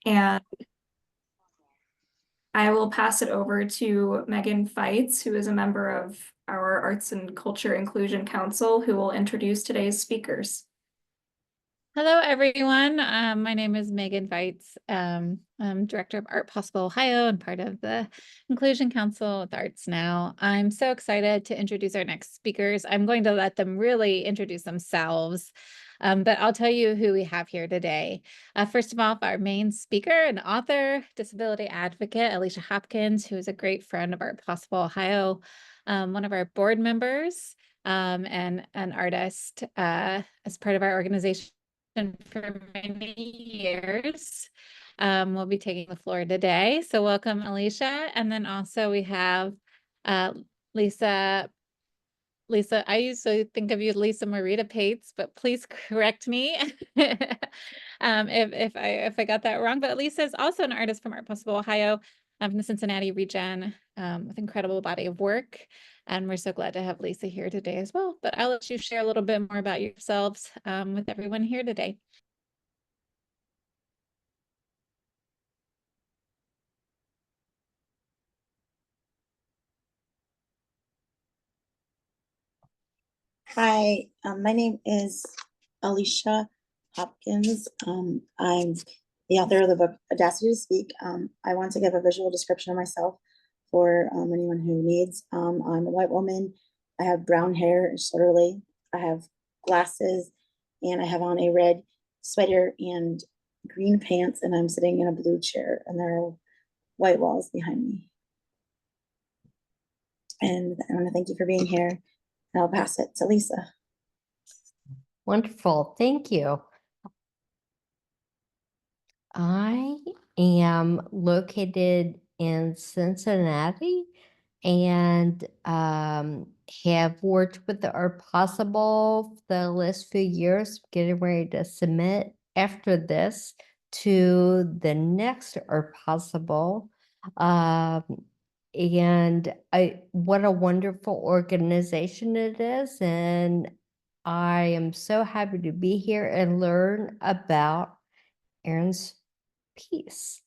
And I will pass it over to Megan Feitz, who is a member of our Arts and Culture Inclusion Council, who will introduce today's speakers. Hello, everyone. My name is Megan Feitz. I'm Director of Art Possible Ohio and part of the Inclusion Council with Arts Now. I'm so excited to introduce our next speakers. I'm going to let them really introduce themselves, but I'll tell you who we have here today. First of all, our main speaker and author, disability advocate, Alicia Hopkins, who is a great friend of Art Possible Ohio, one of our board members, and an artist as part of our organization for many years. We'll be taking the floor today. So welcome, Alicia. And then also we have Lisa. Lisa, I used to think of you as Lisa Marita Pates, but please correct me if I got that wrong. But Lisa is also an artist from Art Possible Ohio, from the Cincinnati region, with incredible body of work. And we're so glad to have Lisa here today as well. But I'll let you share a little bit more about yourselves with everyone here today. Hi, my name is Alicia Hopkins. I'm the author of the book Audacity2Speak. I want to give a visual description of myself for anyone who needs. I'm a white woman. I have brown hair, shortly. I have glasses, and I have on a red sweater and green pants, and I'm sitting in a blue chair, and there are white walls behind me. And I want to thank you for being here. And I'll pass it to Lisa. Wonderful. Thank you. I am located in Cincinnati and have worked with the Art Possible the last few years, getting ready to submit after this to the next Art Possible. And what a wonderful organization it is. And I am so happy to be here and learn about Aaron's piece.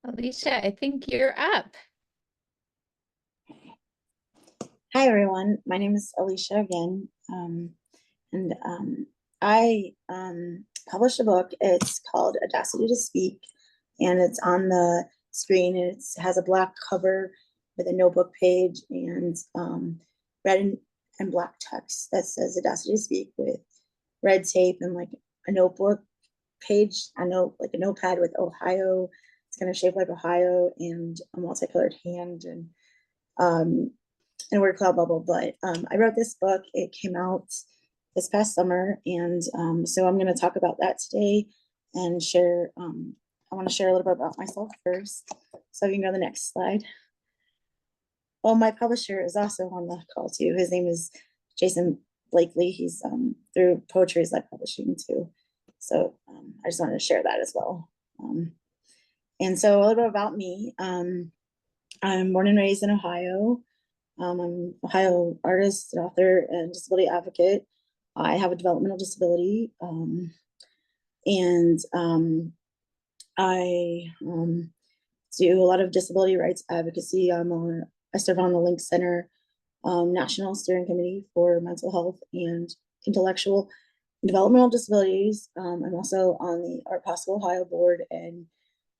Alicia, I think you're up. Hi, everyone. My name is Alicia again. I published a book. It's called Audacity2Speak, and it's on the screen. It has a black cover with a notebook page and red and black text that says Audacity2Speak with red tape and like a notebook page, like a notepad with Ohio. It's kind of shaped like Ohio and a multicolored hand and a word cloud bubble. But I wrote this book. It came out this past summer, and so I'm going to talk about that today and share. I want to share a little bit about myself first. So if you can go to the next slide. Well, my publisher is also on the call too. His name is Jason Blakely. He's through Poetry is Life Publishing too. So I just wanted to share that as well. And so a little bit about me. I'm born and raised in Ohio. I'm an Ohio artist, author, and disability advocate. I have a developmental disability, and I do a lot of disability rights advocacy. I serve on the Link Center National Steering Committee for Mental Health and Intellectual and Developmental Disabilities. I'm also on the Art Possible Ohio board and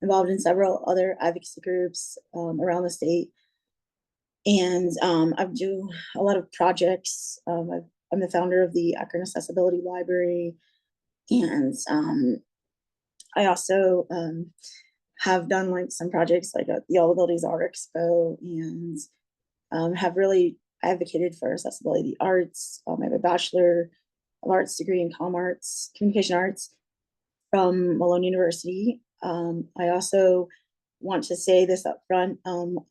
involved in several other advocacy groups around the state. And I do a lot of projects. I'm the founder of the Akron Accessibility Library. And I also have done like some projects like the All Abilities Art Expo, and have really advocated for accessibility of the arts. I have a Bachelor of Arts degree in Communication Arts from Malone University. I also want to say this up front.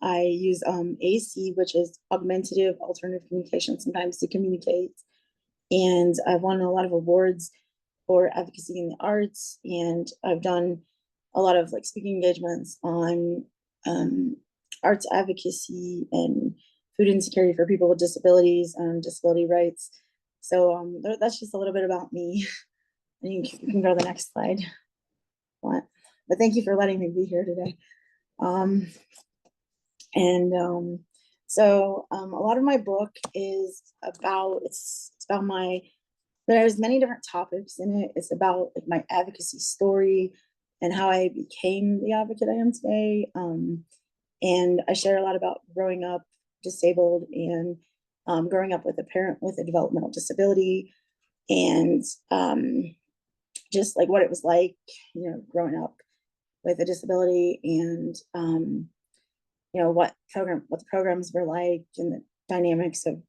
I use AC, which is augmentative alternative communication, sometimes to communicate. And I've won a lot of awards for advocacy in the arts, and I've done a lot of like speaking engagements on arts advocacy and food insecurity for people with disabilities and disability rights. So that's just a little bit about me. And you can go to the next slide. What? But thank you for letting me be here today. So a lot of my book is about, it's about my, there's many different topics in it. It's about like my advocacy story and how I became the advocate I am today. And I share a lot about growing up disabled and growing up with a parent with a developmental disability, and just like what it was like, growing up with a disability, and what the programs were like, and the dynamics of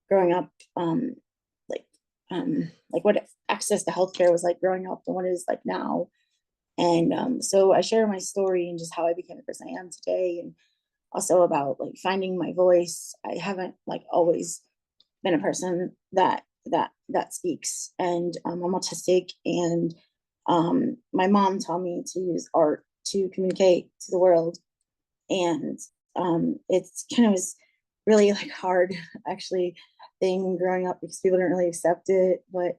growing up, like what access to healthcare was like growing up and what it is like now. And so I share my story and just how I became the person I am today, and also about like finding my voice. I haven't like always been a person that speaks, and I'm autistic, and my mom taught me to use art to communicate to the world. And it's kind of was really like hard actually thing growing up because people didn't really accept it, but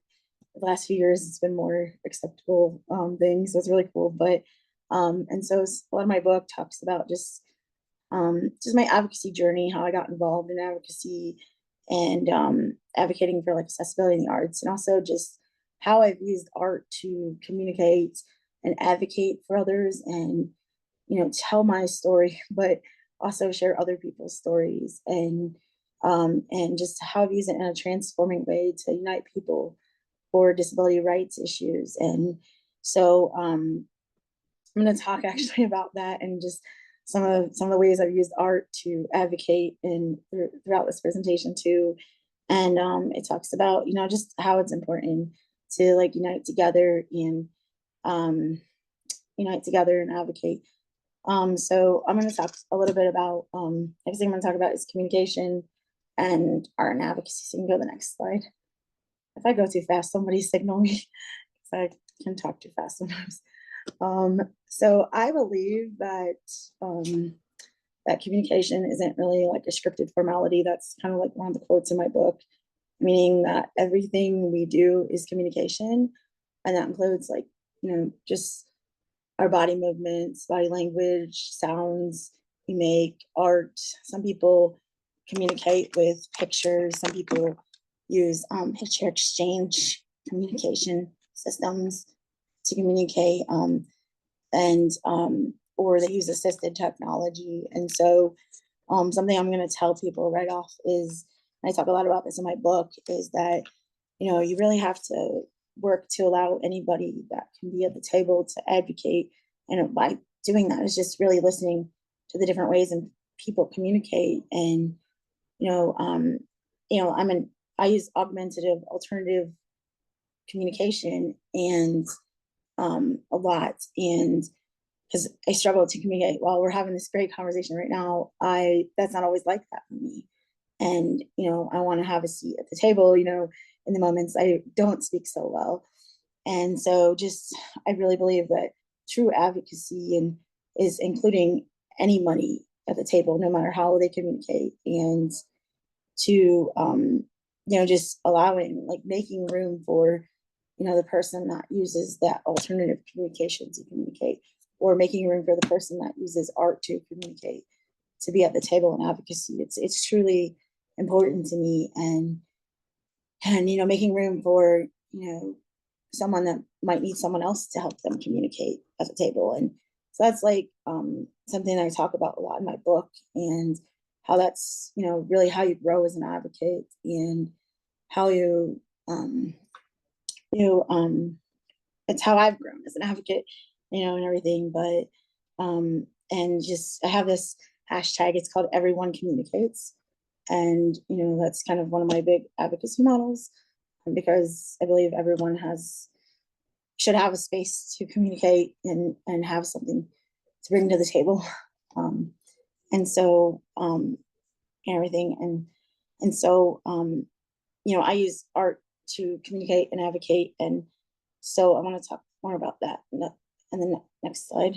the last few years it's been more acceptable thing, so it's really cool. But and so a lot of my book talks about just my advocacy journey, how I got involved in advocacy, and advocating for like accessibility in the arts, and also just how I've used art to communicate and advocate for others, and tell my story, but also share other people's stories, and just how I've used it in a transforming way to unite people for disability rights issues. And so I'm going to talk actually about that, and just some of the ways I've used art to advocate and throughout this presentation too. And it talks about just how it's important to like unite together and advocate. So I'm going to talk a little bit about next thing I'm going to talk about is communication and art and advocacy. So you can go to the next slide. If I go too fast, somebody signal me, because I can talk too fast sometimes. So I believe that that communication isn't really like a scripted formality. That's kind of like one of the quotes in my book, meaning that everything we do is communication, and that includes like just our body movements, body language, sounds we make, art. Some people communicate with pictures. Some people use picture exchange communication systems to communicate, or they use assisted technology. And so something I'm going to tell people right off is, and I talk a lot about this in my book, is that you really have to work to allow anybody that can be at the table to advocate. And by doing that is just really listening to the different ways and people communicate. And I use augmentative alternative communication and a lot, and because I struggle to communicate while we're having this great conversation right now, that's not always like that for me. And I want to have a seat at the table in the moments I don't speak so well. And so just I really believe that true advocacy and is including anybody at the table, no matter how they communicate, and to just allowing, like, making room for the person that uses that alternative communication to communicate, or making room for the person that uses art to communicate, to be at the table in advocacy. It's truly important to me. And making room for someone that might need someone else to help them communicate at the table. And so that's like something I talk about a lot in my book, and how that's really how you grow as an advocate, and how it's how I've grown as an advocate, and everything. But and just I have this hashtag, it's called Everyone Communicates. And that's kind of one of my big advocacy models, because I believe everyone should have a space to communicate and have something to bring to the table. And so everything. And so I use art to communicate and advocate. And so I want to talk more about that in the Next slide.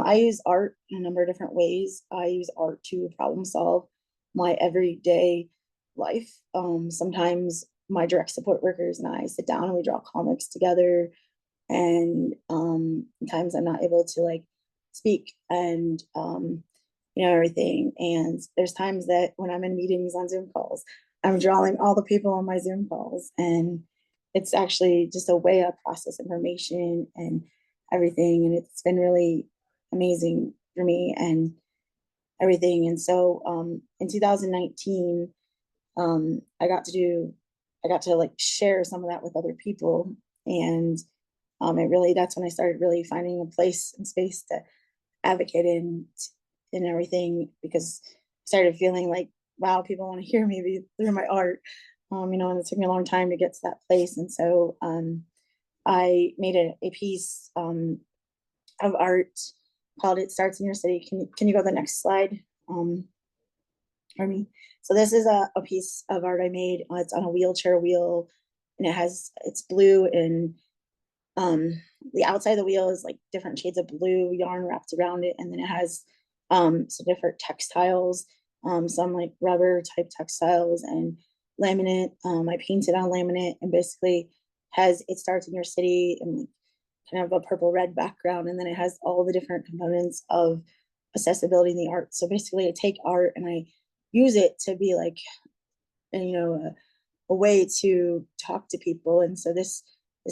I use art in a number of different ways. I use art to problem solve my everyday life. Sometimes my direct support workers and I sit down and we draw comics together, and sometimes I'm not able to like speak and everything. And there's times that when I'm in meetings on Zoom calls, I'm drawing all the people on my Zoom calls, and it's actually just a way I process information and everything. And it's been really amazing for me and everything. And so in 2019, I got to like share some of that with other people. And that's when I started really finding a place and space to advocate in everything, because I started feeling like, wow, people want to hear me through my art. And it took me a long time to get to that place. And so I made a piece of art called "It Starts in Your City." Can you go to the next slide? For me. So this is a piece of art I made. It's on a wheelchair wheel, and it's blue, and the outside of the wheel is like different shades of blue yarn wrapped around it, and then it has some different textiles, some like rubber type textiles and laminate. I painted on laminate, and basically "It Starts in Your City" and kind of a purple red background, and then it has all the different components of accessibility in the art. So basically I take art and I use it to be like a way to talk to people. And so this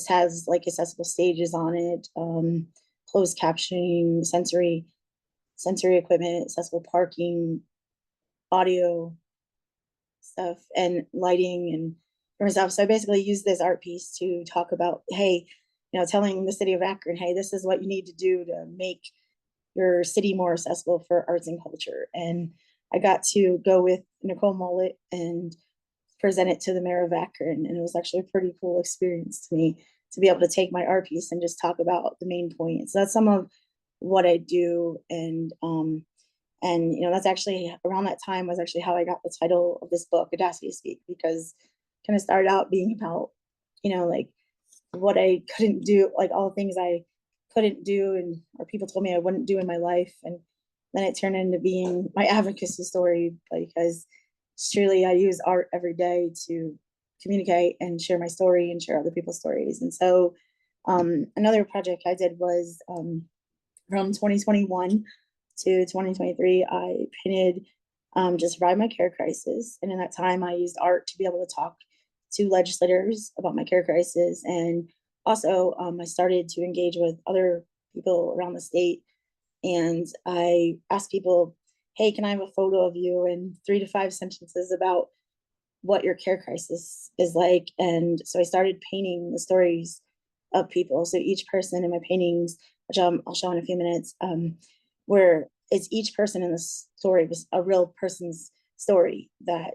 has like accessible stages on it, closed captioning, sensory equipment, accessible parking, audio stuff, and lighting and different stuff. So I basically use this art piece to talk about, hey, telling the city of Akron, hey, this is what you need to do to make your city more accessible for arts and culture. And I got to go with Nicole Mullet and present it to the mayor of Akron. And it was actually a pretty cool experience to me to be able to take my art piece and just talk about the main points. So that's some of what I do. And that's actually around that time was actually how I got the title of this book, Audacity2Speak, because kind of started out being about, like what I couldn't do, like all the things I couldn't do or people told me I wouldn't do in my life. And then it turned into being my advocacy story, because truly I use art every day to communicate and share my story and share other people's stories. And so another project I did was from 2021 to 2023, I painted just Survive My Care Crisis. And in that time, I used art to be able to talk to legislators about my care crisis. And also, I started to engage with other people around the state. And I asked people, hey, can I have a photo of you in 3 to 5 sentences about what your care crisis is like? And so I started painting the stories of people. So each person in my paintings, which I'll show in a few minutes, where it's each person in the story was a real person's story that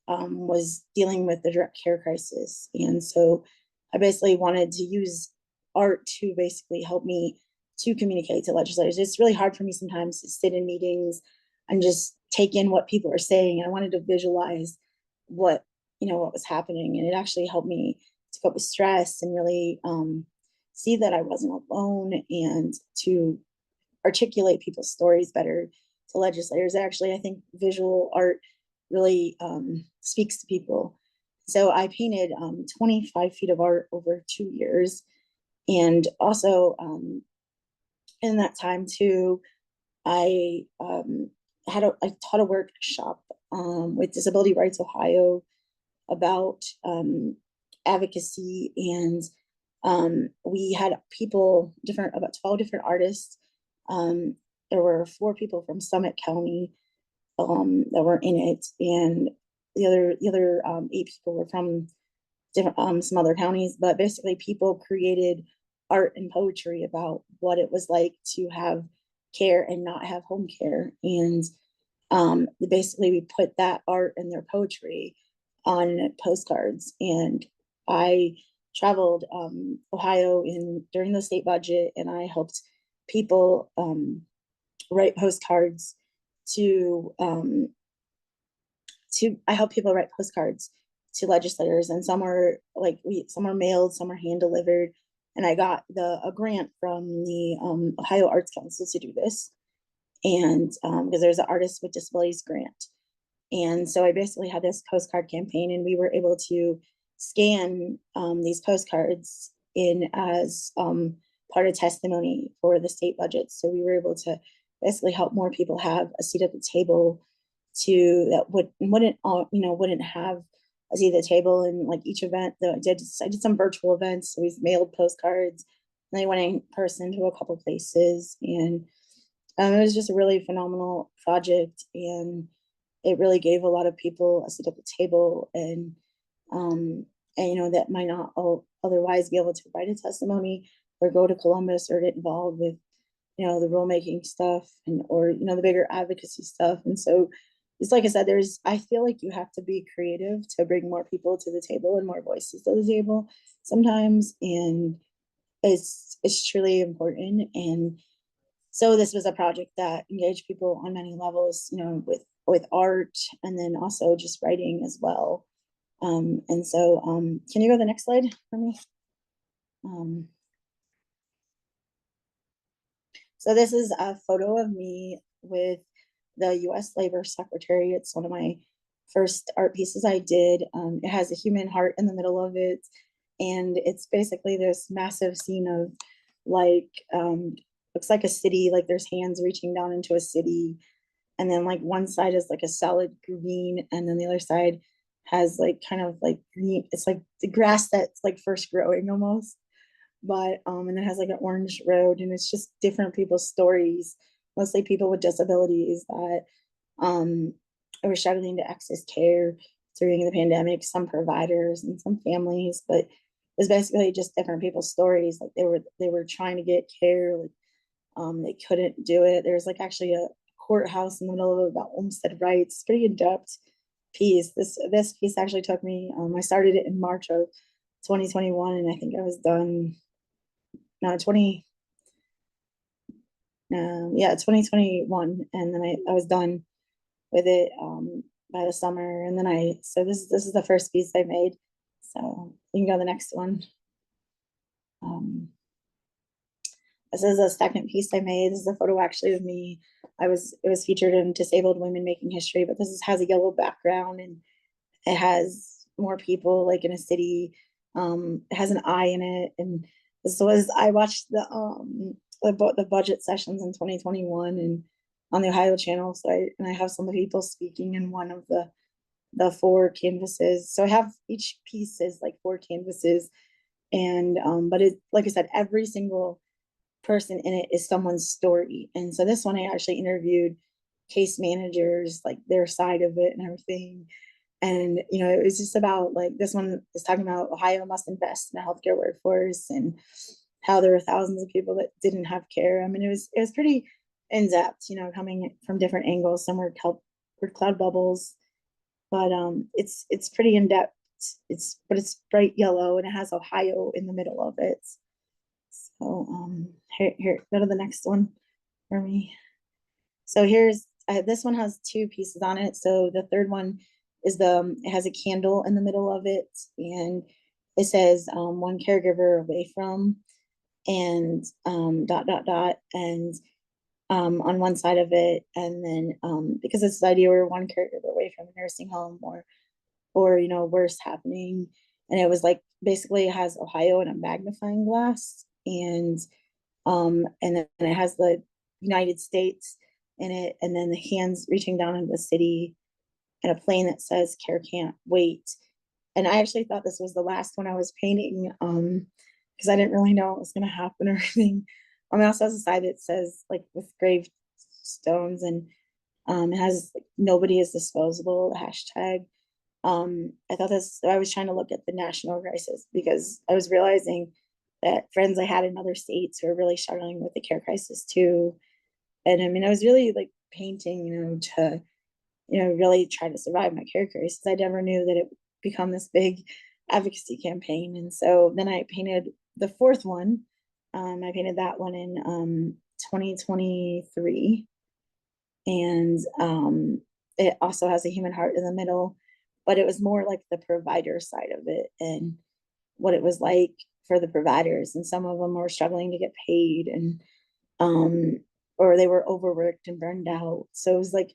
was dealing with the direct care crisis. And so I basically wanted to use art to basically help me to communicate to legislators. It's really hard for me sometimes to sit in meetings and just take in what people are saying. And I wanted to visualize what was happening. And it actually helped me to cope with stress and really see that I wasn't alone, and to articulate people's stories better to legislators. Actually, I think visual art really speaks to people. So I painted 25 feet of art over 2 years. And also in that time too, I taught a workshop with Disability Rights Ohio about advocacy. And we had about 12 different artists. There were 4 people from Summit County that were in it, and the other 8 people were from different some other counties. But basically, people created art and poetry about what it was like to have care and not have home care. And basically, we put that art and their poetry on postcards. And I traveled Ohio during the state budget, and I helped people write postcards I help people write postcards to legislators. And some are mailed, some are hand delivered. and I got a grant from the Ohio Arts Council to do this. And because there's an Artists with Disabilities grant. And so I basically had this postcard campaign, and we were able to scan these postcards in as part of testimony for the state budget. So we were able to basically help more people have a seat at the table that wouldn't have a seat at the table. And like each event that I did some virtual events. So we mailed postcards, and I went in person to a couple places, and it was just a really phenomenal project, and it really gave a lot of people a seat at the table, and that might not otherwise be able to write a testimony or go to Columbus or get involved with the rulemaking stuff or the bigger advocacy stuff. And so it's like I said, I feel like you have to be creative to bring more people to the table and more voices to the table sometimes, and it's truly important. And so this was a project that engaged people on many levels, with art, and then also just writing as well. And so can you go to the next slide for me? So this is a photo of me with the US Labor Secretary. It's one of my first art pieces I did. It has a human heart in the middle of it. And it's basically this massive scene of looks like a city, like there's hands reaching down into a city. And then like one side is like a solid green, and then the other side has like kind of like green. It's like the grass that's like first growing almost. But and it has like an orange road, and it's just different people's stories, mostly people with disabilities that are struggling to access care during the pandemic, some providers and some families, but it was basically just different people's stories. Like they were trying to get care, like they couldn't do it. There's like actually a courthouse in the middle of it about homestead rights. Pretty in-depth piece. This piece actually took me, I started it in March of 2021, and I think I was done 2021, and then I was done with it by the summer. And then so this is the first piece I made. So you can go to the next one. This is a second piece I made. This is a photo actually of me. It was featured in Disabled Women Making History, but has a yellow background, and it has more people like in a city. It has an eye in it, and I watched the budget sessions in 2021 and on the Ohio channel. So I have some of the people speaking in one of the 4 canvases. So I have each piece is like 4 canvases, and but it, like I said, every single person in it is someone's story. And so this one I actually interviewed case managers, like their side of it and everything. And it was just about like, this one is talking about Ohio must invest in a healthcare workforce, and how there were thousands of people that didn't have care. I mean, it was pretty in depth, coming from different angles. Some were cloud bubbles, but it's pretty in depth. It's bright yellow, and it has Ohio in the middle of it. So here, go to the next one for me. So this one has 2 pieces on it. So the third one is it has a candle in the middle of it, and it says one caregiver away from, and and on one side of it, and then because it's the idea we're one caregiver away from a nursing home or worse happening. And it was like basically it has Ohio in a magnifying glass, and then it has the United States in it, and then the hands reaching down into the city, and a plane that says care can't wait. And I actually thought this was the last one I was painting, because I didn't really know what was going to happen or anything. It also has a side that says like with gravestones, and it has like, nobody is disposable, the hashtag. I was trying to look at the national crisis, because I was realizing that friends I had in other states were really struggling with the care crisis too. And I mean, I was really like painting, to, really try to survive my care crisis. I never knew that it would become this big advocacy campaign. And so then I painted the 4th one. I painted that one in 2023. And it also has a human heart in the middle, but it was more like the provider side of it, and what it was like for the providers, and some of them were struggling to get paid, and or they were overworked and burned out. So it was like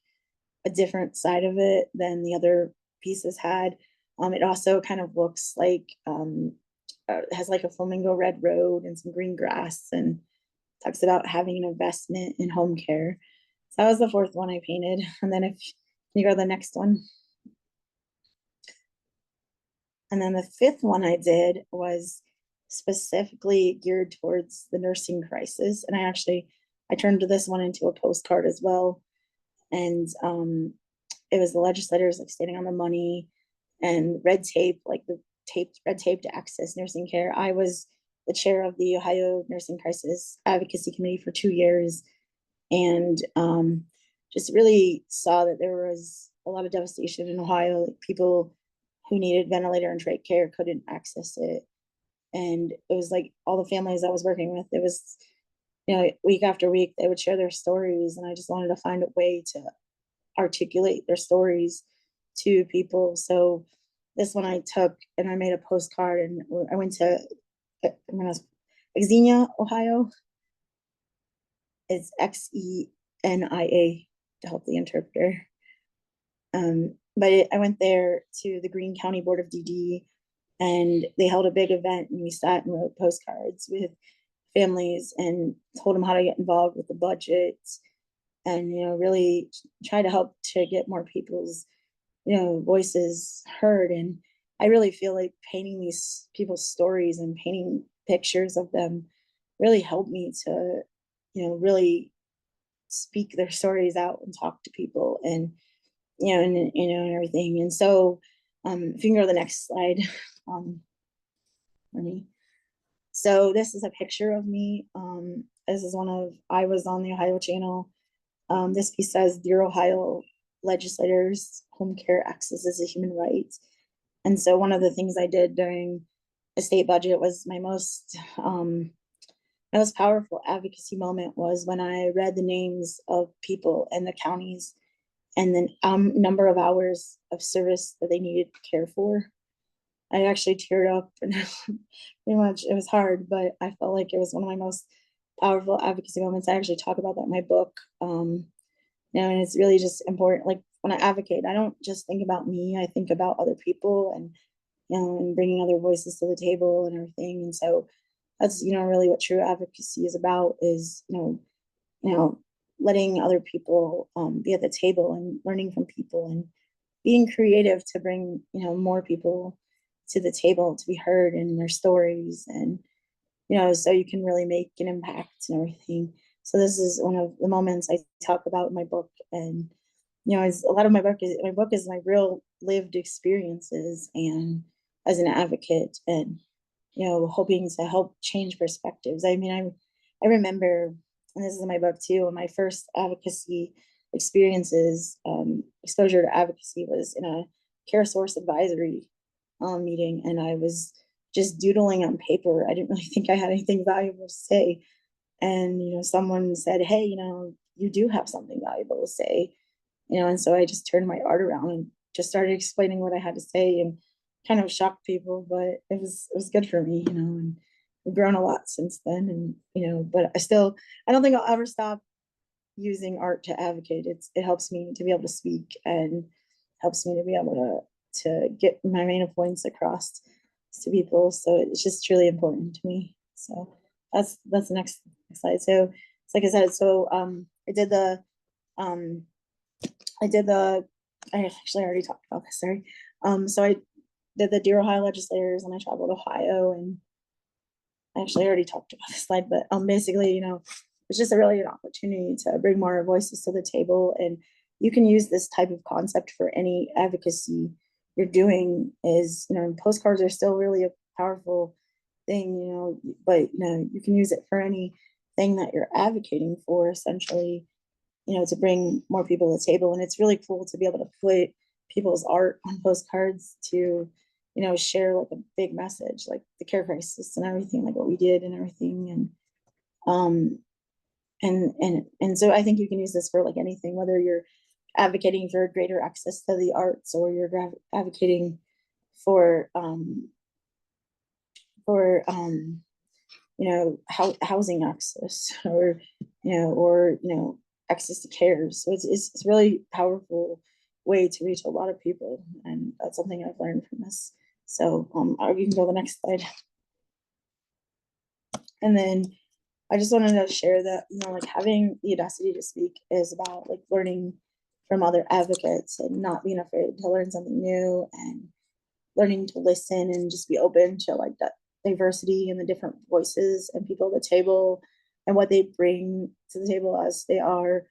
a different side of it than the other pieces had. It also kind of looks like has like a flamingo red road and some green grass, and talks about having an investment in home care. So that was the fourth one I painted. And then if you go to the next one. And then the fifth one I did was specifically geared towards the nursing crisis. And I turned this one into a postcard as well. And it was the legislators like standing on the money and red tape, like the red tape to access nursing care. I was the chair of the Ohio Nursing Crisis Advocacy Committee for 2 years, and just really saw that there was a lot of devastation in Ohio. Like people who needed ventilator and trach care couldn't access it. And it was like all the families I was working with, it was, week after week, they would share their stories. And I just wanted to find a way to articulate their stories to people. So this one I took and I made a postcard, and I went to Xenia, Ohio. It's Xenia to help the interpreter. But I went there to the Greene County Board of DD, and they held a big event, and we sat and wrote postcards with families and told them how to get involved with the budget, and really try to help to get more people's voices heard. And I really feel like painting these people's stories and painting pictures of them really helped me to really speak their stories out and talk to people, and and everything. And so if you can go to the next slide. For me. So this is a picture of me. This is I was on the Ohio Channel. This piece says, "Dear Ohio legislators, home care access is a human right." And so one of the things I did during the state budget was my most powerful advocacy moment was when I read the names of people in the counties and the number of hours of service that they needed care for. I actually teared up, and pretty much it was hard, but I felt like it was one of my most powerful advocacy moments. I actually talk about that in my book. And it's really just important. Like when I advocate, I don't just think about me, I think about other people, and and bringing other voices to the table and everything. And so that's really what true advocacy is about, is letting other people be at the table and learning from people and being creative to bring more people to the table to be heard in their stories, and so you can really make an impact and everything. So this is one of the moments I talk about in my book. And it's a lot of my book is my real lived experiences and as an advocate, and hoping to help change perspectives. I mean, I remember, and this is in my book too, my first advocacy experiences, exposure to advocacy was in a care source advisory meeting, and I was just doodling on paper. I didn't really think I had anything valuable to say. And someone said, "Hey, you do have something valuable to say." And so I just turned my art around and just started explaining what I had to say, and kind of shocked people, but it was good for me, and I've grown a lot since then. And but I don't think I'll ever stop using art to advocate. It helps me to be able to speak, and helps me to be able to get my main points across to people. So it's just truly important to me. So that's the next slide. So it's like I said, so I actually already talked about this, sorry. So I did the Dear Ohio legislators, and I traveled Ohio, and I actually already talked about this slide, but basically, it's just really an opportunity to bring more voices to the table. And you can use this type of concept for any advocacy you're doing. Is postcards are still really a powerful thing, but you can use it for anything that you're advocating for, essentially, to bring more people to the table. And it's really cool to be able to put people's art on postcards to share like a big message, like the care crisis and everything, like what we did and everything. And so I think you can use this for like anything, whether you're advocating for greater access to the arts, or you're advocating for for housing access, or access to care. So it's really powerful way to reach a lot of people, and that's something I've learned from this. So you can go to the next slide. And then I just wanted to share that, like having the Audacity to Speak is about like learning from other advocates and not being afraid to learn something new, and learning to listen and just be open to like that diversity and the different voices and people at the table and what they bring to the table as they are.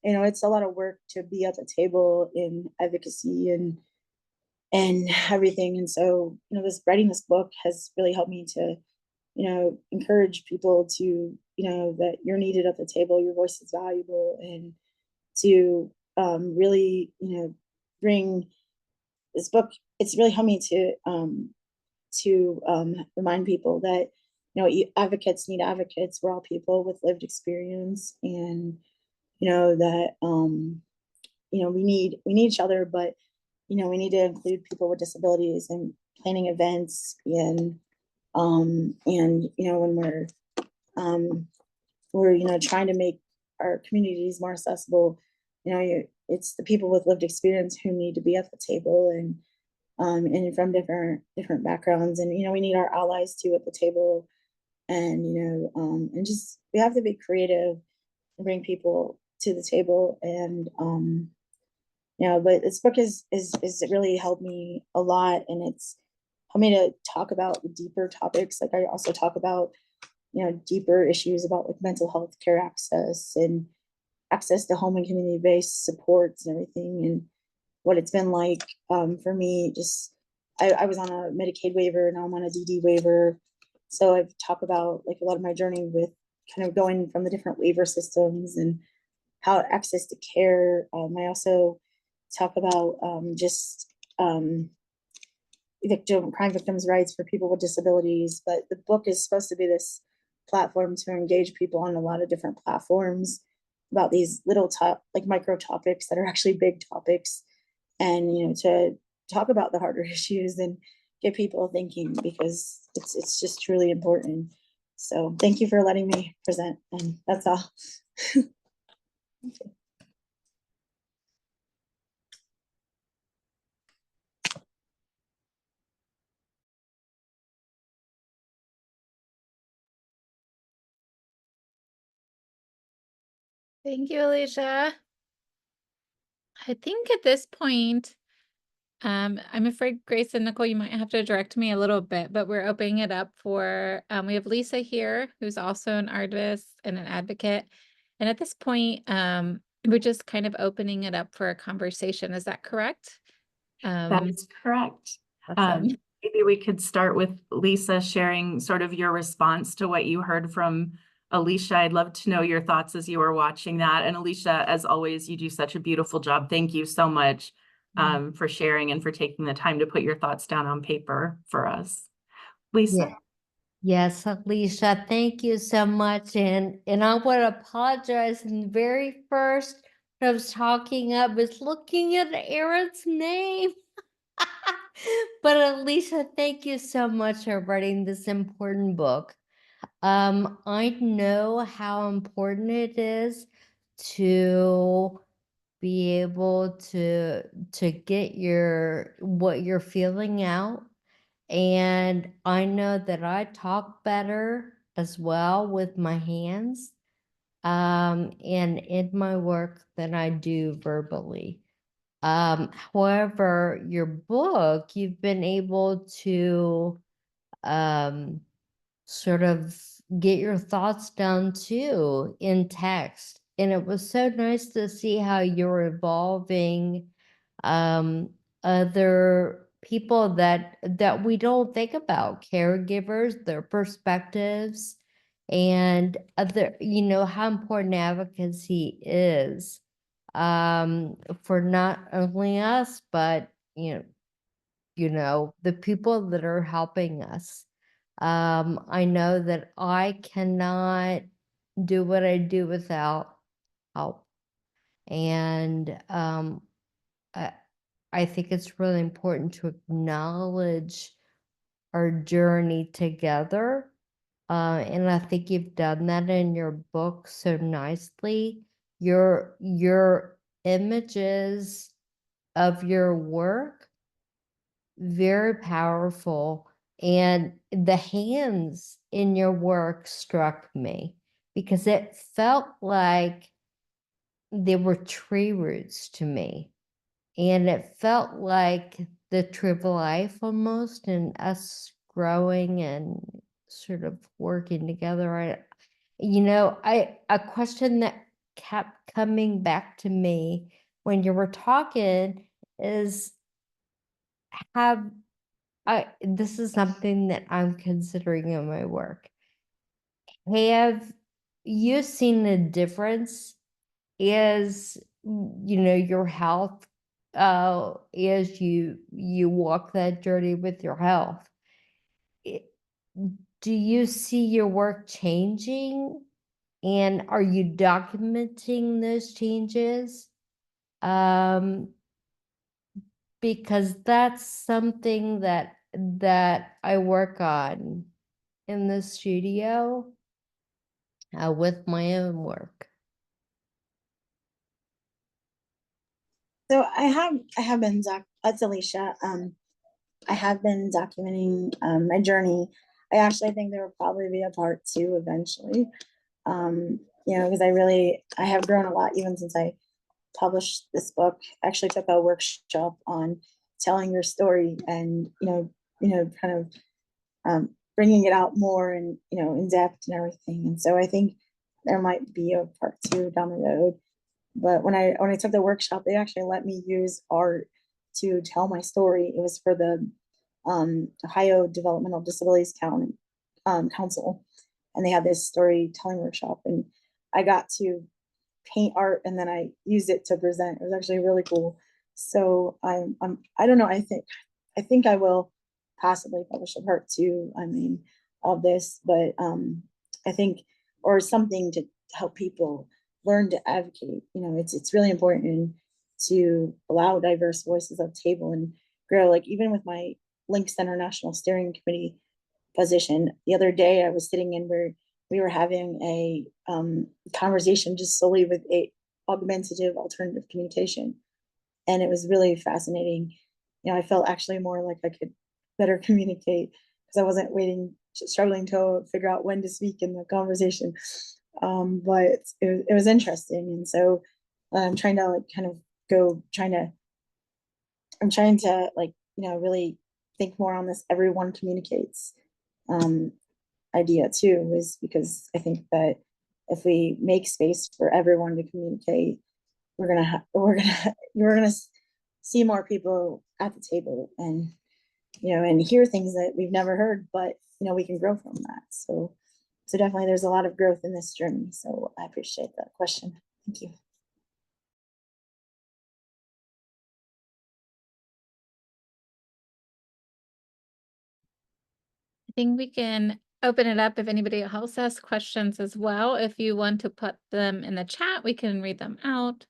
It's a lot of work to be at the table in advocacy and everything. And so, writing this book has really helped me to, encourage people to, that you're needed at the table, your voice is valuable, and to really, bring this book. It's really helped me to remind people that, advocates need advocates. We're all people with lived experience, and, that, we need each other, but, we need to include people with disabilities and planning events, and when we're trying to make our communities more accessible, it's the people with lived experience who need to be at the table, and from different backgrounds, and we need our allies too at the table, and and just we have to be creative and bring people to the table, and but this book is really helped me a lot, and it's helped me to talk about the deeper topics. Like I also talk about deeper issues about like mental health care access, and access to home and community-based supports and everything, and what it's been like for me. Just I was on a Medicaid waiver, now I'm on a DD waiver, so I've talked about like a lot of my journey with kind of going from the different waiver systems and how access to care. I also talk about crime victims' rights for people with disabilities. But the book is supposed to be this platform to engage people on a lot of different platforms about these little like micro topics that are actually big topics, and to talk about the harder issues and get people thinking, because it's just truly important. So thank you for letting me present, and that's all. Thank you, Alicia. I think at this point, I'm afraid Grace and Nicole, you might have to direct me a little bit, but we're opening it up for, we have Lisa here, who's also an artist and an advocate. And at this point, we're just kind of opening it up for a conversation. Is that correct? That is correct. Awesome. Maybe we could start with Lisa sharing sort of your response to what you heard from Alicia. I'd love to know your thoughts as you were watching that. And Alicia, as always, you do such a beautiful job. Thank you so much for sharing and for taking the time to put your thoughts down on paper for us. Lisa? Yeah. Yes, Alicia, thank you so much. And I want to apologize. In the very first, when I was talking, I was looking at Aaron's name. But Alicia, thank you so much for writing this important book. I know how important it is to be able to get what you're feeling out. And I know that I talk better as well with my hands and in my work than I do verbally. However, your book, you've been able to sort of get your thoughts down too in text. And it was so nice to see how you're evolving other people that we don't think about, caregivers, their perspectives, and other, how important advocacy is for not only us, but the people that are helping us. I know that I cannot do what I do without help. And I think it's really important to acknowledge our journey together. And I think you've done that in your book so nicely. Your images of your work, very powerful. And the hands in your work struck me because it felt like they were tree roots to me. And it felt like the tree of life almost, and us growing and sort of working together. A question that kept coming back to me when you were talking is, this is something that I'm considering in my work. Have you seen a difference as your health, as you walk that journey with your health? Do you see your work changing, and are you documenting those changes? Because that's something that I work on in the studio, with my own work. So I have been that's Alicia. I have been documenting my journey. I actually think there will probably be a part 2 eventually. Because I have grown a lot even since I published this book. I actually took a workshop on telling your story and kind of bringing it out more and in depth and everything. And so I think there might be a part 2 down the road. But when I took the workshop, they actually let me use art to tell my story. It was for the Ohio Developmental Disabilities Council, and they had this storytelling workshop, and I got to paint art, and then I used it to present. It was actually really cool. So I don't know. I think I will possibly publish a part 2. I mean, of this, but I think, or something to help people learn to advocate. It's really important to allow diverse voices at the table and grow. Like even with my Links International Steering Committee position, the other day I was sitting in where we were having a conversation just solely with a augmentative alternative communication, and it was really fascinating. I felt actually more like I could better communicate because I wasn't struggling to figure out when to speak in the conversation. But it was interesting, and so I'm trying to really think more on this everyone communicates idea too, is because I think that if we make space for everyone to communicate, we're gonna see more people at the table and and hear things that we've never heard, but we can grow from that. So definitely there's a lot of growth in this journey. So I appreciate that question. Thank you. I think we can open it up if anybody else has questions as well. If you want to put them in the chat, we can read them out,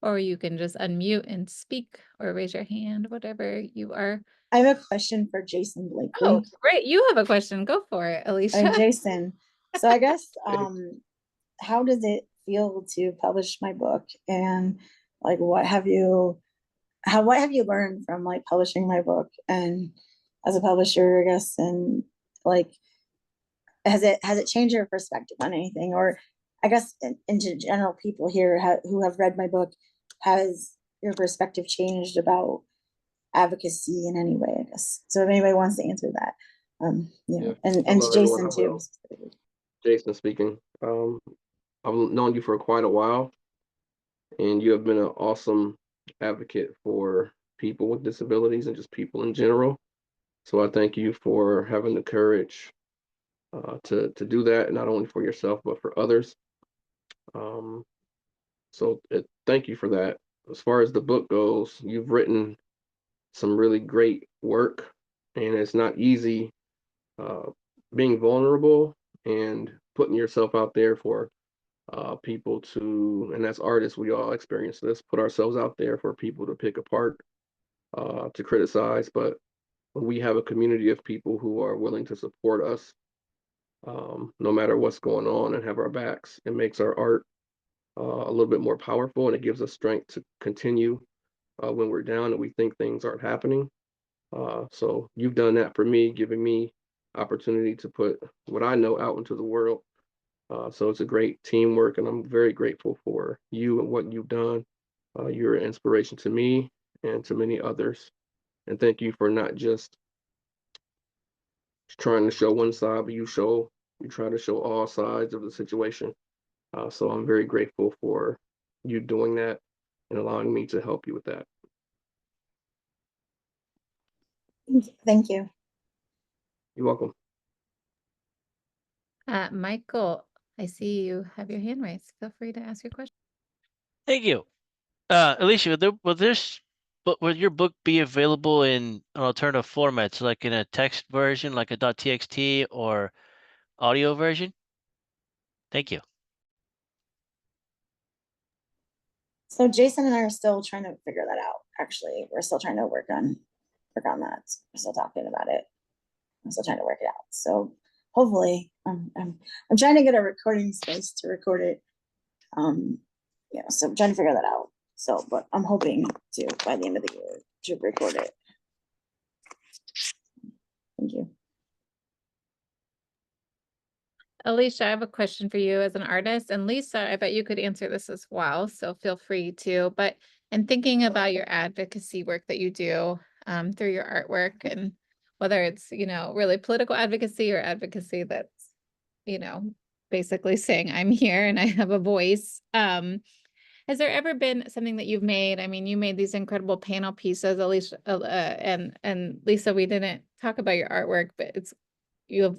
or you can just unmute and speak or raise your hand, whatever you are. I have a question for Jason Blakely. Oh, great. You have a question. Go for it, Alicia. Jason. So I guess, how does it feel to publish my book, and like what have you learned from like publishing my book and as a publisher, I guess, and like has it changed your perspective on anything? Or I guess into general people here who have read my book, has your perspective changed about advocacy in any way, I guess? So if anybody wants to answer that, Yeah. and Hello, to everyone. Jason I'm too. Jason speaking. I've known you for quite a while, and you have been an awesome advocate for people with disabilities and just people in general. So I thank you for having the courage to do that, not only for yourself but for others. Thank you for that. As far as the book goes, you've written some really great work, and it's not easy being vulnerable and putting yourself out there for people to, and as artists, we all experience this, put ourselves out there for people to pick apart, to criticize. But when we have a community of people who are willing to support us, no matter what's going on, and have our backs, it makes our art a little bit more powerful, and it gives us strength to continue when we're down and we think things aren't happening. So you've done that for me, giving me opportunity to put what I know out into the world. So it's a great teamwork, and I'm very grateful for you and what you've done. You're an inspiration to me and to many others. And thank you for not just trying to show one side, but you try to show all sides of the situation. So I'm very grateful for you doing that and allowing me to help you with that. Thank you. You're welcome. Michael, I see you have your hand raised. Feel free to ask your question. Thank you. Alicia, will your book be available in an alternative formats, like in a text version, like a .txt or audio version? Thank you. So Jason and I are still trying to figure that out. Actually, we're still trying to work on that. We're still talking about it. I'm still trying to work it out. So hopefully, I'm trying to get a recording space to record it. Yeah, so I'm trying to figure that out. So, but I'm hoping to by the end of the year to record it. Thank you. Alicia, I have a question for you as an artist, and Lisa, I bet you could answer this as well, so feel free to. But in thinking about your advocacy work that you do through your artwork, and whether it's, really political advocacy or advocacy that's, basically saying I'm here and I have a voice. Has there ever been something that you've made? I mean, you made these incredible panel pieces, Alicia, and Lisa, we didn't talk about your artwork, but you're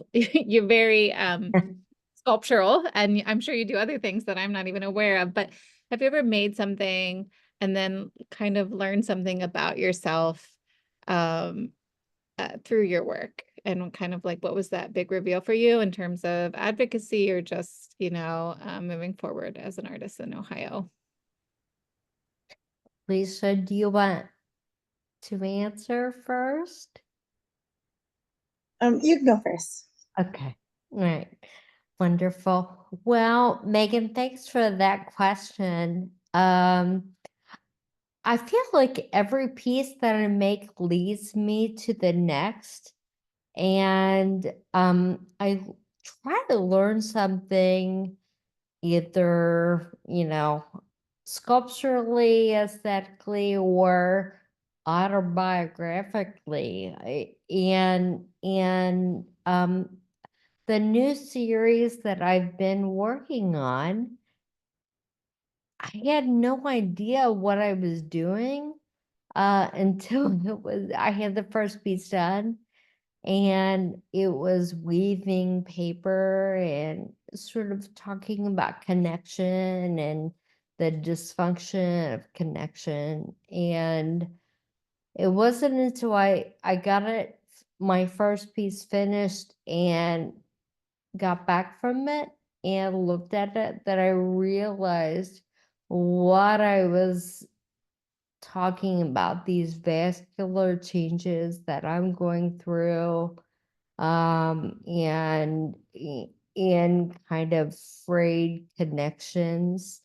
very sculptural, and I'm sure you do other things that I'm not even aware of. But have you ever made something and then kind of learned something about yourself through your work? And kind of like, what was that big reveal for you in terms of advocacy, or just, moving forward as an artist in Ohio? Lisa, do you want to answer first? You can go first. Okay, all right, wonderful. Well, Megan, thanks for that question. I feel like every piece that I make leads me to the next, and I try to learn something, either sculpturally, aesthetically, or autobiographically. And the new series that I've been working on, I had no idea what I was doing until I had the first piece done, and it was weaving paper and sort of talking about connection and the dysfunction of connection. And it wasn't until I got my first piece finished and got back from it and looked at it that I realized what I was talking about, these vascular changes that I'm going through, and kind of frayed connections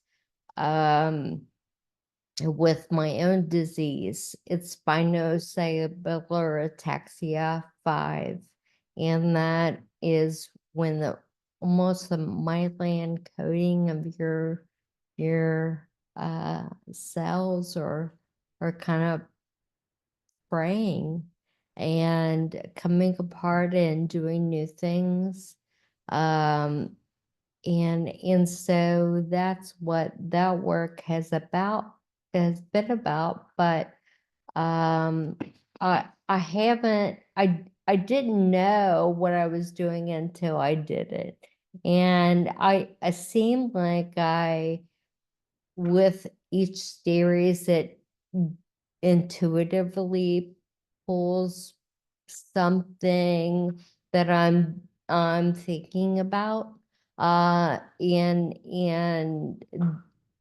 with my own disease. It's spinocerebellar ataxia 5, and that is when almost the myelin coating of your cells are kind of fraying and coming apart and doing new things. And so that's what that work has been about. But I didn't know what I was doing until I did it. And I seemed like with each series, it intuitively pulls something that I'm thinking about, and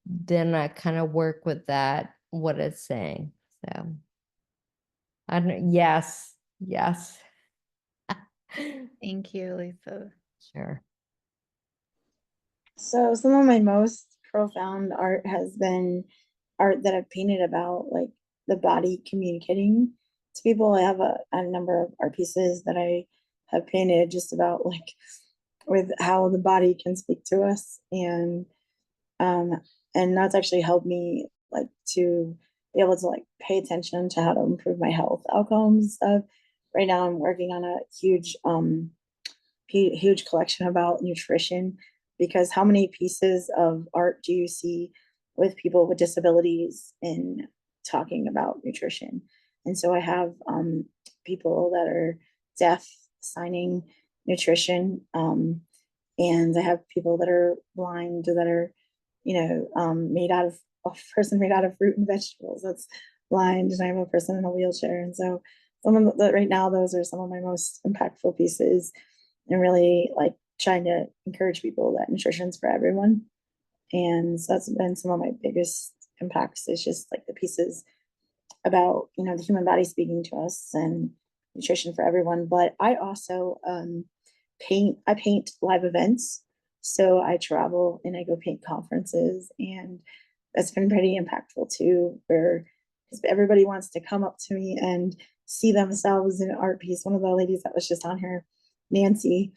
then I kind of work with that, what it's saying. So I don't. Yes, Yes. Thank you, Lisa. Sure. So some of my most profound art has been art that I've painted about like the body communicating to people. I have a number of art pieces that I have painted just about like with how the body can speak to us, um and that's actually helped me like to be able to like pay attention to how to improve my health outcomes. Right now I'm working on a huge collection about nutrition, because how many pieces of art do you see with people with disabilities in talking about nutrition? And so I have people that are deaf signing nutrition, and I have people that are blind that are, made out of a person made out of fruit and vegetables that's blind, and I have a person in a wheelchair. And so some of the, right now, those are some of my most impactful pieces, and really like trying to encourage people that nutrition's for everyone. And so that's been some of my biggest impacts, is just like the pieces about, the human body speaking to us and nutrition for everyone. But I also paint live events. So I travel and I go paint conferences, and that's been pretty impactful too, where everybody wants to come up to me and see themselves in an art piece. One of the ladies that was just on here, Nancy,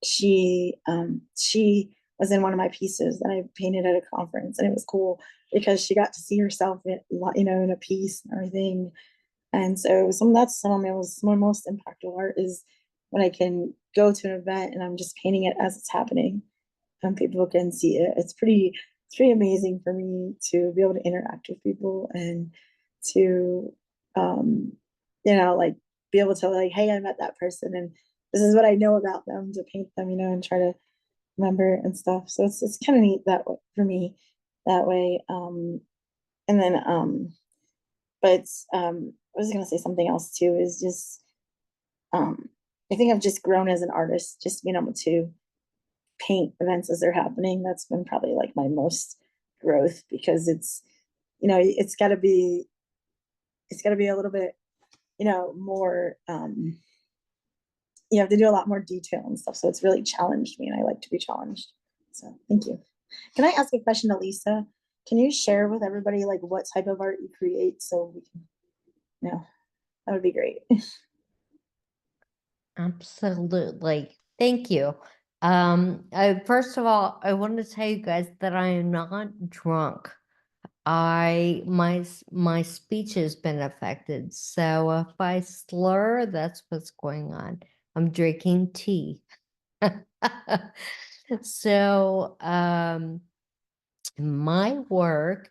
she was in one of my pieces that I painted at a conference, and it was cool because she got to see herself in, in a piece and everything. And so that's some of my most impactful art, is when I can go to an event and I'm just painting it as it's happening and people can see it. It's pretty amazing for me to be able to interact with people and to like be able to like, hey, I met that person and this is what I know about them, to paint them, and try to remember and stuff. So it's kind of neat that way for me that way. And then but I was gonna say something else too, is just I think I've just grown as an artist, just being able to paint events as they're happening. That's been probably like my most growth, because it's got to be a little bit, more, you have to do a lot more detail and stuff. So it's really challenged me, and I like to be challenged. So thank you. Can I ask a question to Lisa? Can you share with everybody like what type of art you create, so we can, that would be great. Absolutely. Thank you. First of all, I want to tell you guys that I am not drunk. My speech has been affected. So if I slur, that's what's going on. I'm drinking tea. So my work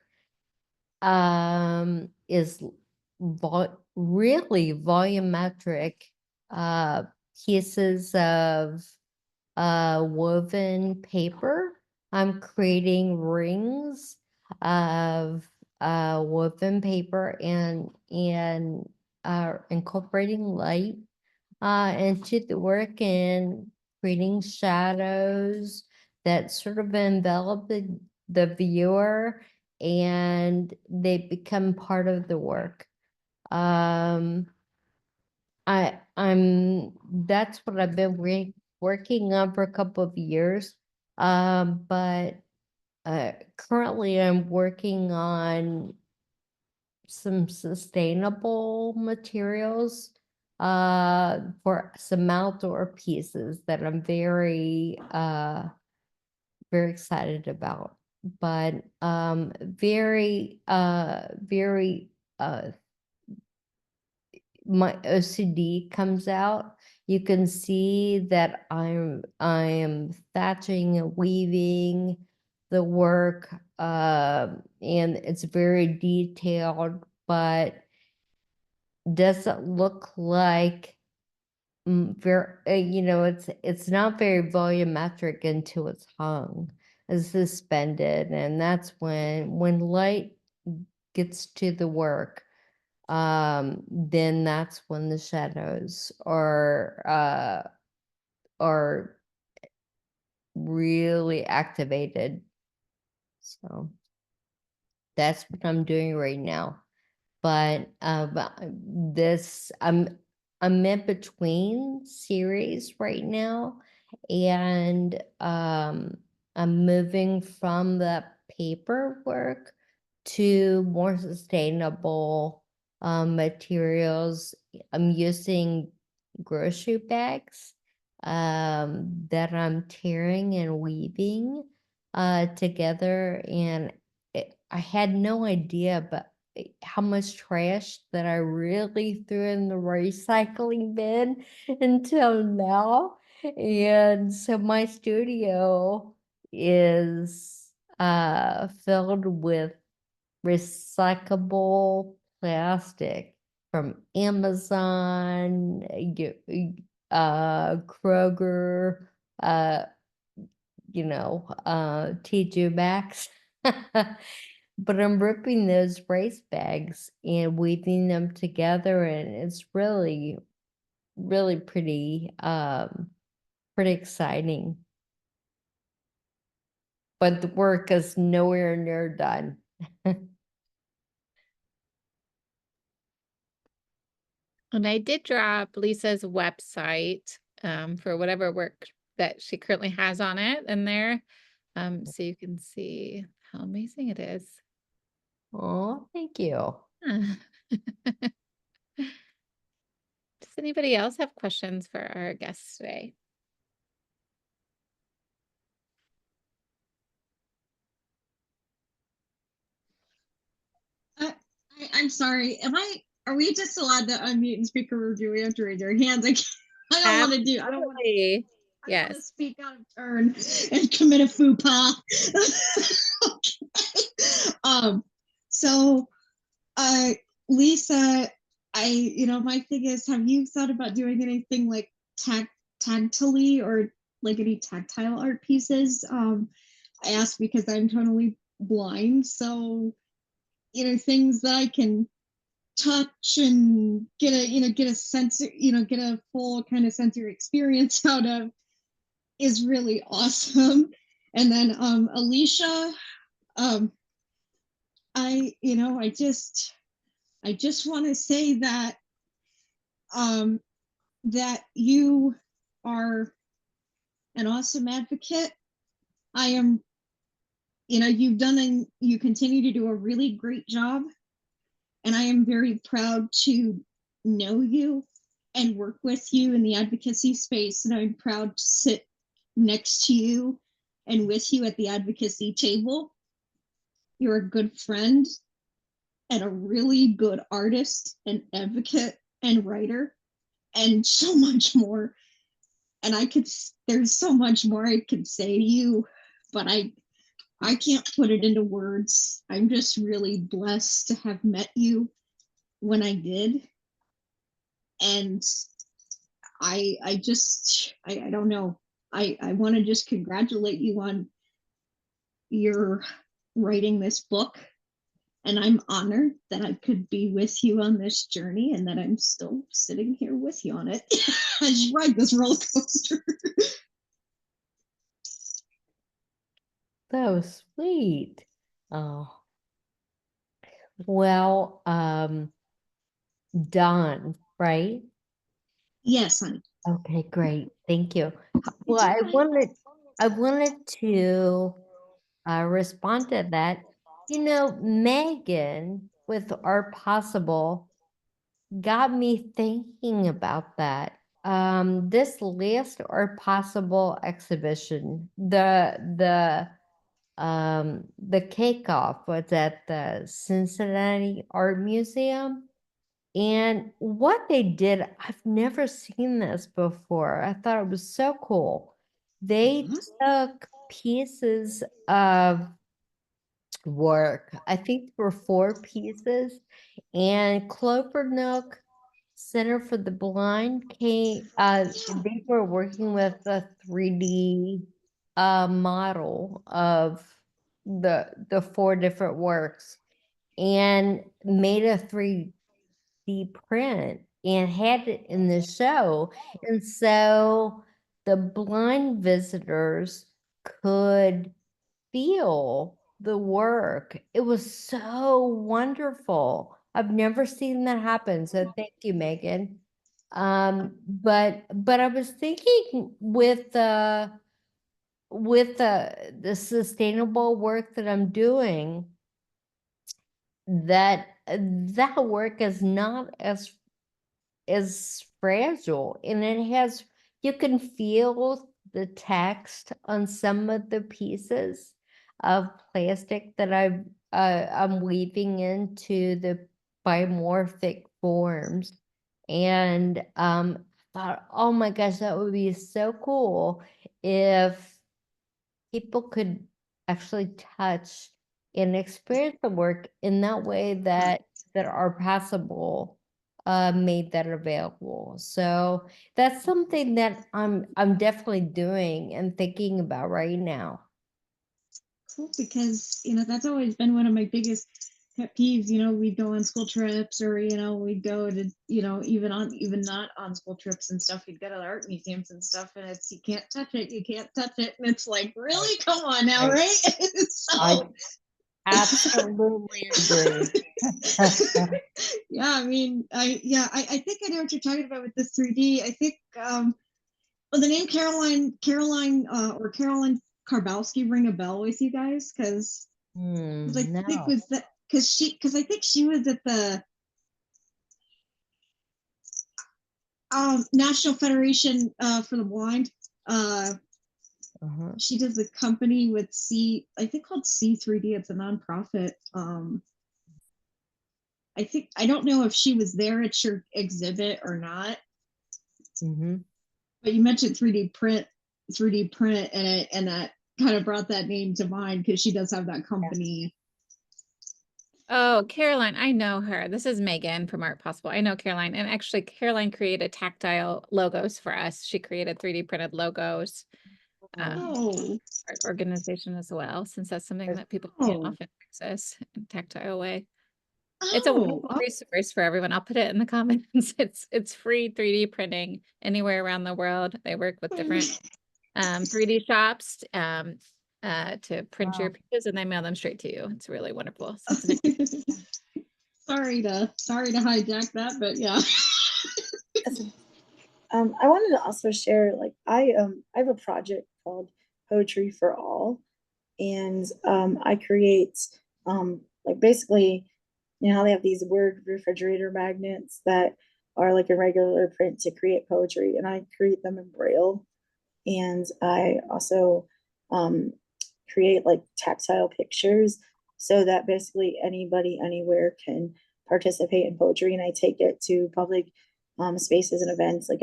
is really volumetric pieces of woven paper. I'm creating rings of woven paper and incorporating light into the work and creating shadows that sort of envelop the viewer, and they become part of the work. That's what I've been working on for a couple of years. But currently I'm working on some sustainable materials for some outdoor pieces that I'm very very excited about. But very my OCD comes out. You can see that I am thatching and weaving the work, and it's very detailed, but doesn't look like very, it's not very volumetric until it's hung, it's suspended, and that's when light gets to the work, then that's when the shadows are really activated. So that's what I'm doing right now. But this I'm I'm in between series right now, and I'm moving from the paperwork to more sustainable materials. I'm using grocery bags that I'm tearing and weaving together, and I had no idea, but how much trash that I really threw in the recycling bin until now. And so my studio is filled with recyclable plastic from Amazon, Kroger, uh, TJ Maxx. But I'm ripping those race bags and weaving them together, and it's really, really pretty exciting. But the work is nowhere near done. And I did drop Lisa's website for whatever work that she currently has on it in there. So you can see how amazing it is. Oh, thank you. Does anybody else have questions for our guests today? I'm sorry. Are we just allowed to unmute and speak, or do we have to raise our hands? I don't want to do. I don't want to. Absolutely. I don't want to Yes. speak out of turn and commit a faux pas. Okay. So, Lisa, my thing is, have you thought about doing anything like tactily or like any tactile art pieces? I ask because I'm totally blind, so things that I can touch and get a sense, get a full kind of sensory experience out of is really awesome. And then Alicia, I just want to say that that you are an awesome advocate. I am, you've done and you continue to do a really great job. And I am very proud to know you and work with you in the advocacy space. And I'm proud to sit next to you and with you at the advocacy table. You're a good friend and a really good artist and advocate and writer and so much more. And there's so much more I could say to you, but I can't put it into words. I'm just really blessed to have met you when I did. And I don't know. I want to just congratulate you on your writing this book. And I'm honored that I could be with you on this journey and that I'm still sitting here with you on it as you ride this roller coaster. So sweet. Oh. Well, Dawn, right? Yes, honey. Okay, great. Thank you. Well, It's okay. I wanted to respond to that. Megan with Art Possible got me thinking about that. This last Art Possible exhibition, the kickoff was at the Cincinnati Art Museum. And what they did, I've never seen this before. I thought it was so cool. They took pieces of work. I think there were 4 pieces, and Clover Nook Center for the Blind came. They were working with a 3D model of the 4 different works, and made a 3D print and had it in the show. And so the blind visitors could feel the work. It was so wonderful. I've never seen that happen. So thank you, Megan. But I was thinking with the sustainable work that I'm doing, that that work is not as fragile, and it has, you can feel the text on some of the pieces of plastic that I'm weaving into the biomorphic forms. And thought, oh my gosh, that would be so cool if people could actually touch and experience the work in that way, that are possible made that available. So that's something that I'm definitely doing and thinking about right now. Cool, because that's always been one of my biggest pet peeves. We'd go on school trips, or we'd go to even not on school trips and stuff. We'd go to art museums and stuff, and it's you can't touch it, and it's like, really, come on now, Right. right? I So absolutely agree. yeah, I think I know what you're talking about with this 3D. I think well, the name Caroline or Caroline Karbowski ring a bell with you guys? Because I think No. was that because I think she was at the National Federation for the Blind. Uh-huh. She does the company with I think called C3D. It's a nonprofit. I don't know if she was there at your exhibit or not. Mm-hmm. But you mentioned 3D print, and that kind of brought that name to mind because she does have that company. Oh, Caroline, I know her. This is Megan from Art Possible. I know Caroline. And actually, Caroline created tactile logos for us. She created 3D printed logos. Oh, Art organization as well, since that's something that people can't Oh. often access in a tactile way. It's a oh, wonderful resource for everyone. I'll put it in the comments. It's free 3D printing anywhere around the world. They work with different 3D shops to print your Wow. pieces, and they mail them straight to you. It's really wonderful. sorry to hijack that, but yeah. I wanted to also share, like, I have a project called Poetry for All, and I create like, basically, how they have these word refrigerator magnets that are like a regular print to create poetry, and I create them in Braille, and I also create like tactile pictures so that basically anybody anywhere can participate in poetry, and I take it to public spaces and events. Like,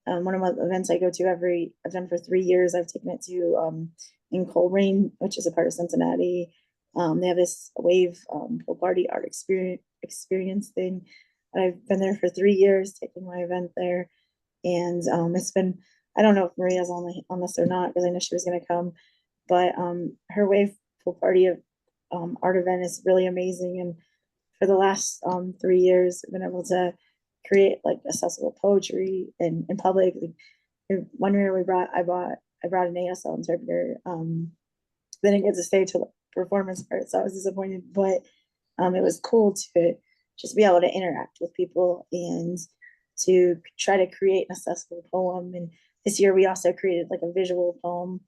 one of my events I go to I've done for 3 years. I've taken it to in Coleraine, which is a part of Cincinnati. They have this wave pool party art experience thing. And I've been there for 3 years, taking my event there, and it's been. I don't know if Maria's on this or not, because I know she was going to come, but her wave pool party art event is really amazing. And for the last 3 years, I've been able to create like accessible poetry in public. Like, 1 year I brought an ASL interpreter. Didn't get to stay till the performance part, so I was disappointed. But it was cool to just be able to interact with people and to try to create an accessible poem. And this year we also created like a visual poem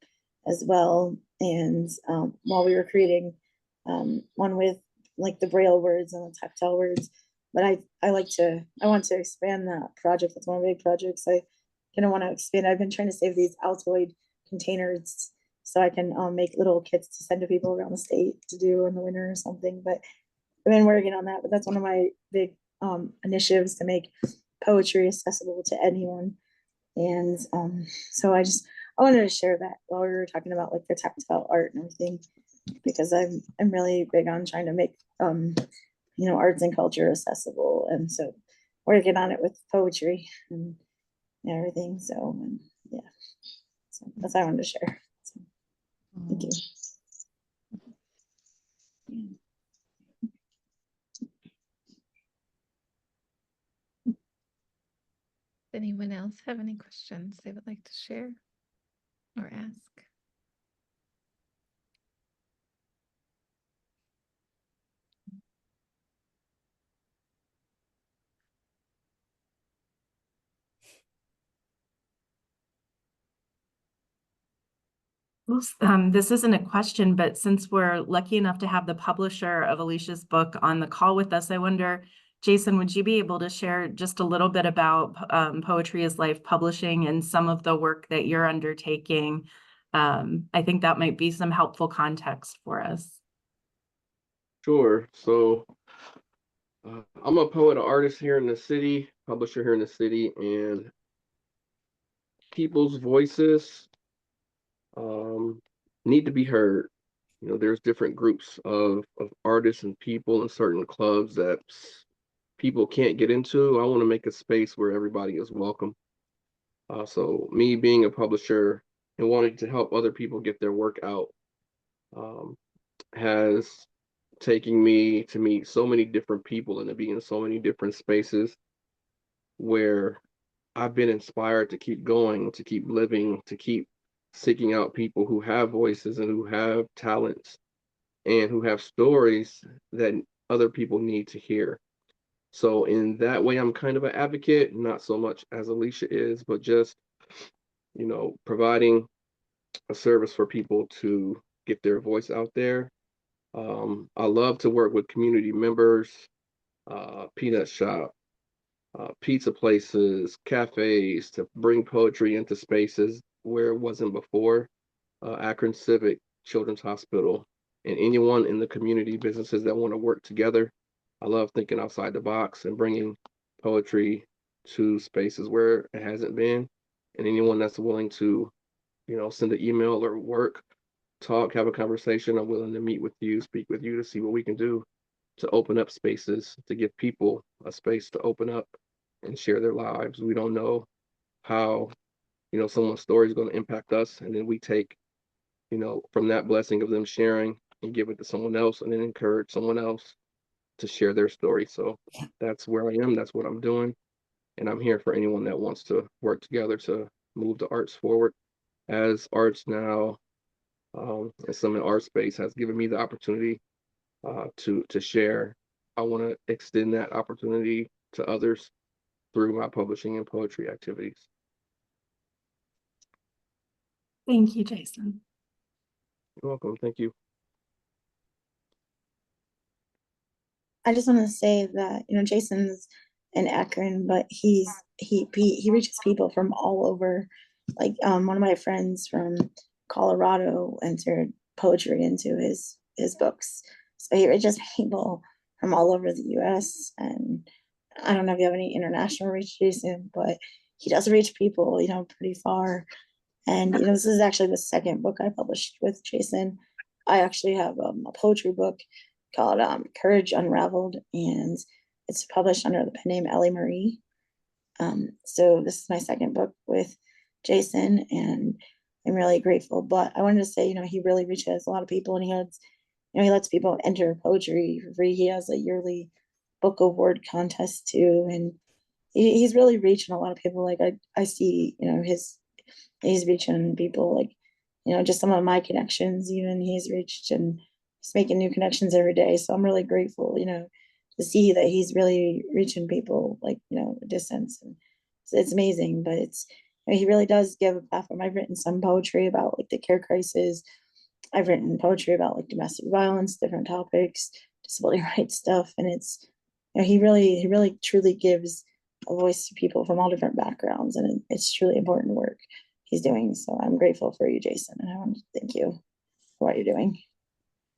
as well. And while we were creating one with like the Braille words and the tactile words, but I want to expand that project. That's one of the big projects I kind of want to expand. I've been trying to save these Altoid containers so I can make little kits to send to people around the state to do in the winter or something. But I've been working on that. But that's one of my big initiatives, to make poetry accessible to anyone. And so I wanted to share that while we were talking about like the tactile art and everything, because I'm really big on trying to make arts and culture accessible, and so working on it with poetry and everything. So yeah, so that's what I wanted to share. So, thank you. Anyone else have any questions they would like to share or ask? Well, this isn't a question, but since we're lucky enough to have the publisher of Alicia's book on the call with us, I wonder, Jason, would you be able to share just a little bit about Poetry is Life Publishing and some of the work that you're undertaking? I think that might be some helpful context for us. Sure. So I'm a poet, artist here in the city, publisher here in the city, and people's voices need to be heard. You know, there's different groups of artists and people in certain clubs that people can't get into. I want to make a space where everybody is welcome. So me being a publisher and wanting to help other people get their work out has taken me to meet so many different people and to be in so many different spaces where I've been inspired to keep going, to keep living, to keep seeking out people who have voices and who have talents and who have stories that other people need to hear. So in that way, I'm kind of an advocate, not so much as Alicia is, but just, you know, providing a service for people to get their voice out there. I love to work with community members, peanut shop, pizza places, cafes, to bring poetry into spaces where it wasn't before. Akron Civic, Children's Hospital, and anyone in the community businesses that want to work together. I love thinking outside the box and bringing poetry to spaces where it hasn't been. And anyone that's willing to, you know, send an email or work, talk, have a conversation, I'm willing to meet with you, speak with you to see what we can do to open up spaces, to give people a space to open up and share their lives. We don't know how, you know, someone's story is going to impact us. And then we take, you know, from that blessing of them sharing and give it to someone else and then encourage someone else to share their story. So that's where I am. That's what I'm doing. And I'm here for anyone that wants to work together to move the arts forward. As Arts Now and Summit Art Space has given me the opportunity to share, I want to extend that opportunity to others through my publishing and poetry activities. Thank you, Jason. You're welcome. Thank you. I just want to say that, you know, Jason's in Akron, but he reaches people from all over. Like one of my friends from Colorado entered poetry into his books, so he reaches people from all over the U.S. And I don't know if you have any international reach, Jason, but he does reach people, you know, pretty far. And you know, this is actually the second book I published with Jason. I actually have a poetry book called Courage Unraveled, and it's published under the pen name Ellie Marie. So this is my second book with Jason, and I'm really grateful. But I wanted to say, you know, he really reaches a lot of people, and he has, you know, he lets people enter poetry for free. He has a yearly book award contest too, and he's really reaching a lot of people. Like I see, you know, he's reaching people like, you know, just some of my connections, even he's reached, and he's making new connections every day. So I'm really grateful, you know, to see that he's really reaching people like, you know, a distance. And it's amazing, but you know, he really does give a platform. I've written some poetry about like the care crisis. I've written poetry about like domestic violence, different topics, disability rights stuff. And it's, you know, he really truly gives a voice to people from all different backgrounds. And it's truly important work he's doing. So I'm grateful for you, Jason. And I want to thank you for what you're doing.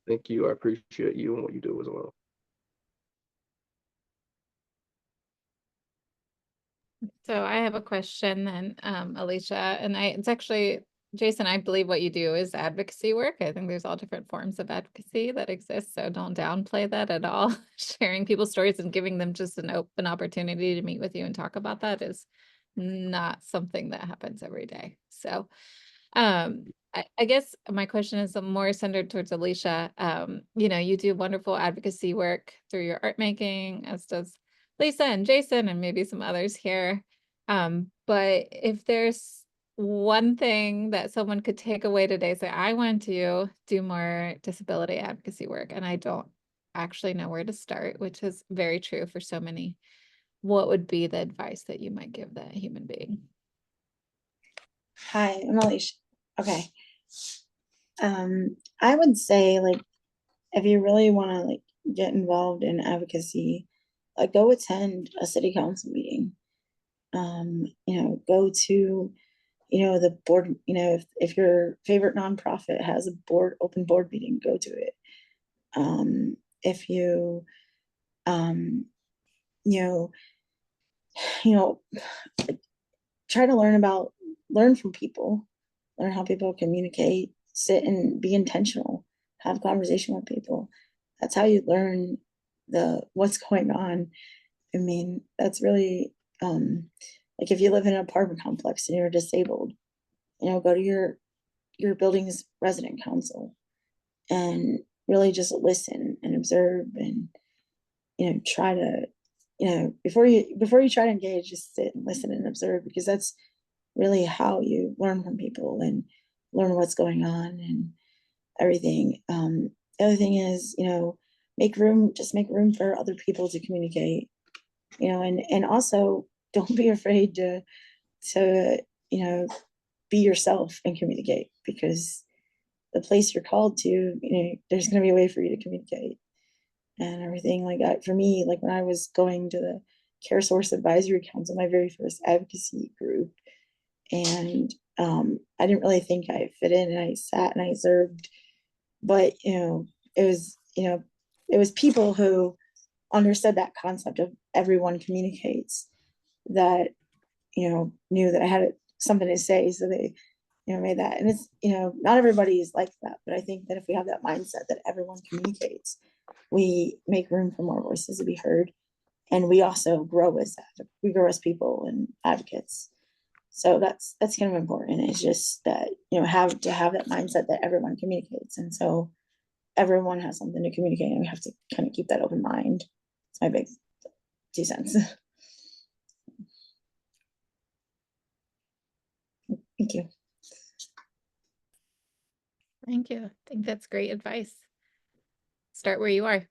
Thank you. I appreciate you and what you do as well. So I have a question then, Alicia, and it's actually, Jason, I believe what you do is advocacy work. I think there's all different forms of advocacy that exist, so don't downplay that at all. Sharing people's stories and giving them just an open opportunity to meet with you and talk about that is not something that happens every day. So I guess my question is more centered towards Alicia. You know, you do wonderful advocacy work through your art making, as does Lisa and Jason and maybe some others here. But if there's one thing that someone could take away today, say, I want to do more disability advocacy work and I don't actually know where to start, which is very true for so many, what would be the advice that you might give that human being? Hi, I'm Alicia. Okay. I would say, like, if you really want to like get involved in advocacy, like go attend a city council meeting. Go to, the board, if your favorite nonprofit has a open board meeting, go to it. If you, you know, you know, try to learn from people, learn how people communicate, sit and be intentional, have conversation with people. That's how you learn what's going on. I mean, that's really, like if you live in an apartment complex and you're disabled, go to your building's resident council and really just listen and observe and, try to, before you try to engage, just sit and listen and observe, because that's really how you learn from people and learn what's going on and everything. The other thing is, make room for other people to communicate, and also don't be afraid to, be yourself and communicate, because the place you're called to, there's going to be a way for you to communicate and everything like that. For me, like when I was going to the Care Source Advisory Council, my very first advocacy group, and I didn't really think I fit in, and I sat and I observed, but it was people who understood that concept of everyone communicates, that knew that I had something to say, so they made that. And it's not everybody is like that, but I think that if we have that mindset that everyone communicates, we make room for more voices to be heard, and we also grow as people and advocates. So that's kind of important. It's just that have that mindset that everyone communicates, and so everyone has something to communicate, and we have to kind of keep that open mind. It's my big 2 cents. Thank you. Thank you. I think that's great advice. Start where you are.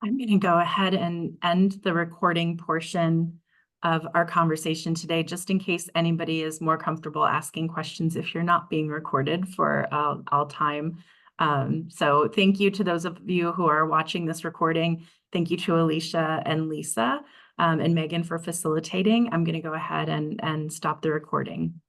I'm going to go ahead and end the recording portion of our conversation today, just in case anybody is more comfortable asking questions if you're not being recorded for all time. So thank you to those of you who are watching this recording. Thank you to Alicia and Lisa and Megan for facilitating. I'm going to go ahead and stop the recording.